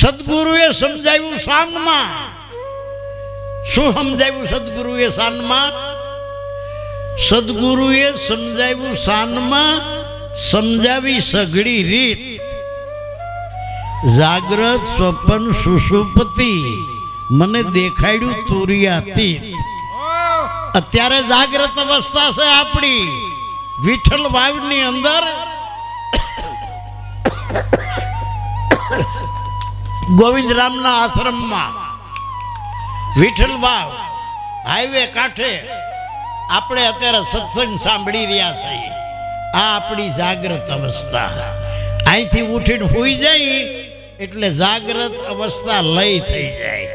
સદગુરુએ સમજાવ્યું શાનમાં. શું સમજાવ્યું સદગુરુએ શાનમાં? સદગુરુએ સમજાવ્યું શાનમાં, સમજાવી સઘળી રીત. જાગ્રત સ્વપ્ન સુષુપ્તિ મને દેખાડ્યું તુરિયાતીત. અત્યારે જાગ્રત અવસ્થા છે આપણી વિઠ્ઠલ વાવની અંદર. ગોવિંદરામના આશ્રમમાં વિઠ્ઠલ વાવ હાઈવે કાંઠે આપણે અત્યારે સત્સંગ સાંભળી રહ્યા છીએ. આ આપણી જાગ્રત અવસ્થા. અહીંથી ઉઠીને હોઈ જાય એટલે જાગ્રત અવસ્થા લઈ થઈ જાય.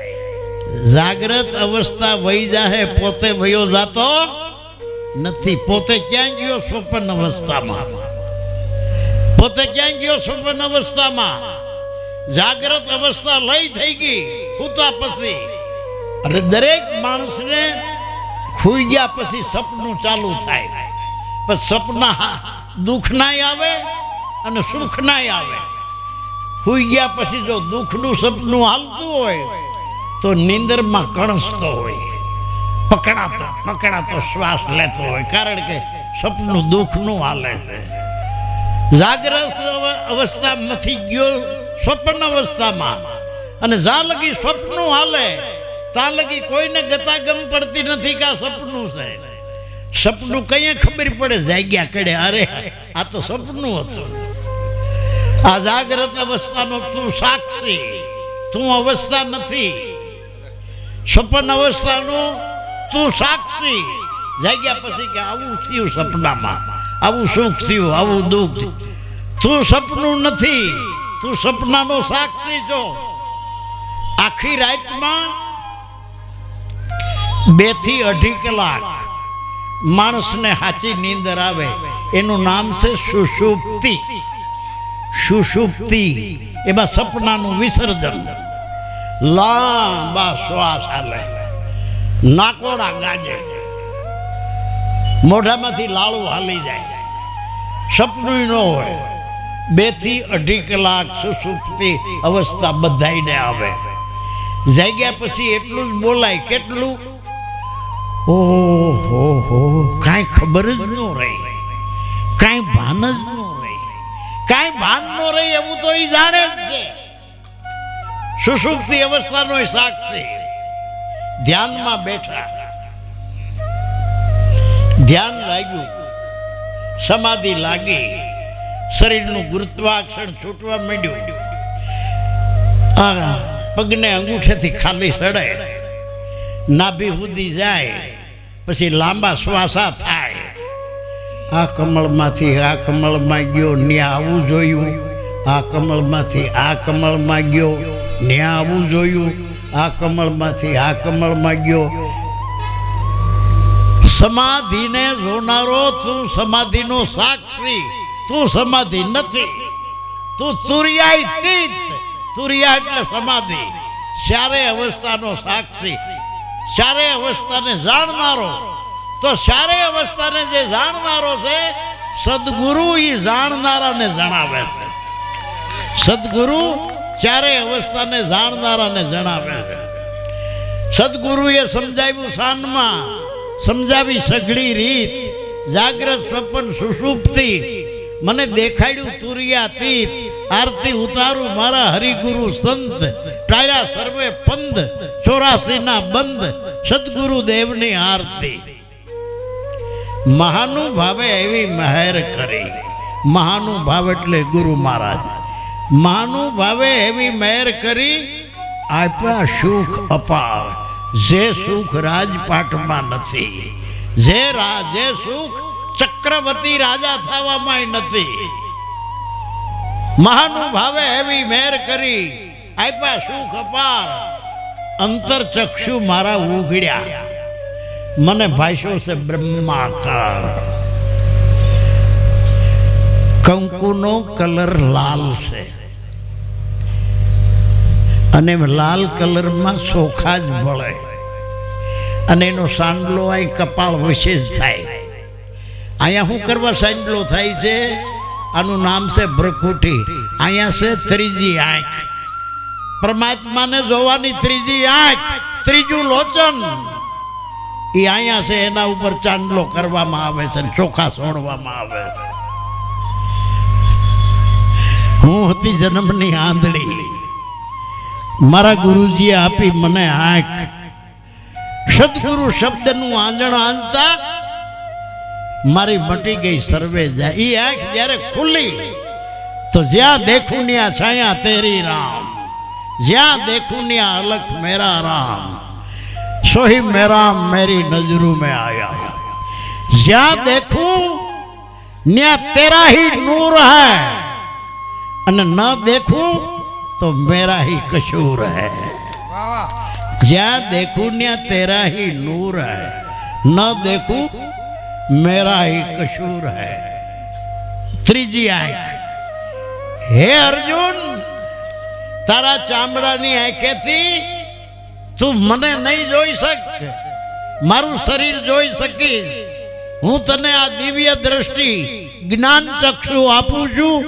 જાગ્રત અવસ્થા વહી જાય, પોતે વયો જાતો નથી. પોતે ક્યાં ગયો? સ્વપ્ન અવસ્થામાં. પોતે ક્યાં ગયો? સ્વપ્ન અવસ્થામાં. જાગ્રત અવસ્થા લઈ થઈ ગઈ સૂતા પછી. અને દરેક માણસને ખુઈ ગયા પછી સપનું ચાલુ થાય. પણ સપના દુઃખ નાય આવે અને સુખ નાય આવે. ખુઈ ગયા પછી જો દુઃખનું સપનું હાલતું હોય તો નીંદરમાં કણસતો હોય, પકડાતો શ્વાસ લેતો હોય, કારણ કે સપનું દુઃખનું હાલે છે. જાગ્રત અવસ્થામાંથી ગયો સ્વપ્ન અવસ્થામાં. અને જ્યાં લગી સ્વપ્નું હાલે ત્યાં લગી કોઈને ગતાગમ પડતી નથી કે આ સપનું છે. સપનું કઈ ખબર પડે? જાગ્યા કડે અરે આ તો સપનું હતું. આ જાગ્રત અવસ્થાનો તું સાક્ષી, તું અવસ્થા નથી. સ્વપ્ન અવસ્થાનું તું સાક્ષી. જાગ્યા પછી કે આવું થયું સપનામાં, આવું સુખ થયું, આવું દુઃખ થયું. તું સપનું નથી, તું સપનાનો સાક્ષી છો. આખી રાતમાં 2 થી 2.5 કલાક માણસને સાચી નીંદર આવે. એનું નામ છે સુષુપ્તિ. સુષુપ્તિ એમાં સપનાનું વિસર્જન. લાંબા શ્વાસ હાલે, નાકોડા ગાજે, મોઢામાંથી લાળું હાલી જાય. સપનું ન હોય. 2 થી 2.5 કલાક સુષુપ્તિ અવસ્થા બધાઈને આવે. જાગ્યા પછી એટલું જ બોલાય. કેટલું? ઓહો, કાંઈ ખબર જ ન રહી, કાંઈ ભાન જ ન રહી. કાંઈ ભાન ન રહી એવું તો એ જાણે જ છે. સુષુપ્તિ અવસ્થાનો સાક્ષી. ધ્યાનમાં બેઠા, ધ્યાન લાગ્યું, સમાધિ લાગી, શરીરનું ગુરુત્વાકર્ષણ છૂટવા માંડ્યું. આ પગને અંગૂઠેથી ખાલી સડે, નાભી સુધી જાય, પછી લાંબા શ્વાસા થાય. આ કમળમાંથી આ કમળમાં ગયો, ન્યા આવું જોયું. આ કમળમાંથી આ કમળમાં ગયો, ન્યા આવું જોયું. આ કમળમાંથી આ કમળમાં ગયો. સમાધિને જોનારો તું સમાધિનો સાક્ષી. તું સમાધિ નથી, તું તુરિયાતીત. તુરિયા એટલે સમાધિ. ચારે અવસ્થાનો સાક્ષી, ચારે અવસ્થાને જાણનારો. તો ચારે અવસ્થાને જે જાણનારો છે સદગુરુ એ જાણનારાને જણાવે છે. સદગુરુ ચારે અવસ્થાને જાણનારાને જણાવે છે. સદગુરુએ સમજાવ્યું શાનમાં, સમજાવી સઘળી રીત. જાગ્રત સ્વપ્ન સુષુપ્તિ મને દેખાડ્યું તુરિયાતીત. આરતી ઉતારું મારા હરિગુરુ સંત, ટાળ્યા સર્વે પંદ, 84 બંધ, સદગુરુ દેવની આરતી. મહાનુભાવે એવી મહેર કરી. મહાનુભાવ એટલે ગુરુ મહારાજ. મહાનુભાવે એવી મહેર કરી, આપ્યા સુખ અપાર. જે સુખ રાજપાટમાં નથી, જે સુખ ચક્રવર્તી રાજા થવામાં નથી. મહાનુભાવે એવી મહેર કરી, આપ્યા સુખ અપાર. અંતર ચક્ષુ મારા ઉઘડ્યા, મને ભાષ્યો છે બ્રહ્માકાર. કંકુનો કલર લાલ છે અને લાલ કલરમાં ચોખા જ ભળે. અને એનો સાંડલો અહીં કપાળ વિશે જ થાય. અહીંયા શું કરવા સાંડલો થાય છે? આનું નામ છે ભ્રકુટી. અહીંયા છે ત્રીજી આંખ. પરમાત્માને જોવાની ત્રીજી આંખ, ત્રીજું લોચન એ અહીંયા છે. એના ઉપર ચાંદલો કરવામાં આવે છે, ચોખા છોડવામાં આવે. હું હતી જન્મની આંધળી, મારા ગુરુજીએ આપી મને આંખ. સદગુરુ શબ્દનું આંજણ આંજતા મારી મટી ગઈ સર્વે જાય. એ આંખ જ્યારે ખુલ્લી તો જ્યાં દેખું ત્યાં છાયા તેરી રામ, જ્યાં દેખું ત્યાં અલખ મેરા રામ, સોહી મેરા મેરી નજરૂ में आया. જ્યાં દેખું ત્યાં તેરા ही नूर है અને ન દેખું તો મેરા ही कसूर है. જ્યાં દેખું ત્યાં તેરા ही नूर है, ન દેખું मेरा ही कसूर है. ત્રીજી આંખ. હે અર્જુન, તારા ચામડાની આંખેથી તું મને નહીં જોઈ શક, મારું શરીર જોઈ શકીશ. હું તને આ દિવ્ય દ્રષ્ટિ જ્ઞાન ચક્ષુ આપું છું,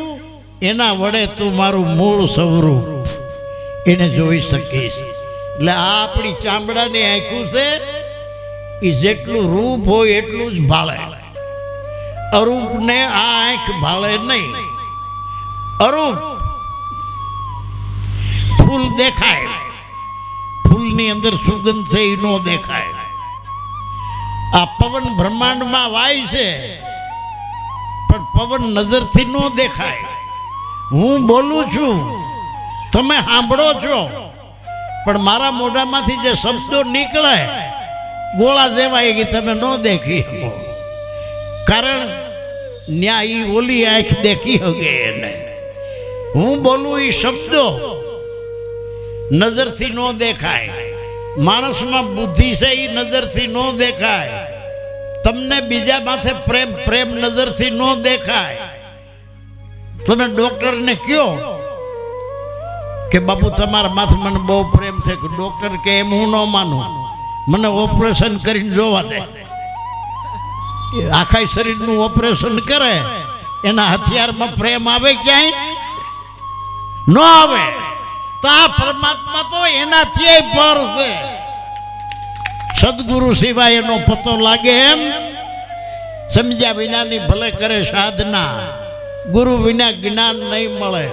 એના વડે તું મારું મૂળ સ્વરૂપ એને જોઈ શકીશ. એટલે આ આપણી ચામડાની આંખું છે, એ જેટલું રૂપ હોય એટલું જ ભાળે. અરૂપને આ આંખ ભાળે નહીં. અરૂપ ફૂલ દેખાય, ફૂલની અંદર સુગંધ છે એ ન દેખાય. આ પવન બ્રહ્માંડમાં વાય છે, પણ પવન નજરથી ન દેખાય. હું બોલું છું, તમે સાંભળો છો, પણ મારા મોઢામાંથી જે શબ્દો નીકળે ગોળા જેવા કે તમે ન દેખી શકો. કારણ ન્યાય ઓલી આંખ દેખી શકે એને. હું બોલું એ શબ્દો નજરથી ન દેખાય. માણસમાં બુદ્ધિ છે એ નજરથી ન દેખાય. તમને બીજા માથે પ્રેમ, પ્રેમ નજરથી ન દેખાય. તમે ડોક્ટરને કહો કે બાપુ તમારા માથે મને બહુ પ્રેમ છે, ડોક્ટર કે એમ હું ન માનું, મને ઓપરેશન કરીને જોવા દે. આખા શરીરનું ઓપરેશન કરે, એના હથિયારમાં પ્રેમ આવે ક્યાંય ન આવે. તો આ પરમાત્મા તો એનાથી પર છે. સદગુરુ સિવાય એનો પતો લાગે એમ? સમજ્યા વિનાની ભલે કરે સાધના, ગુરુ વિના જ્ઞાન નહીં મળે.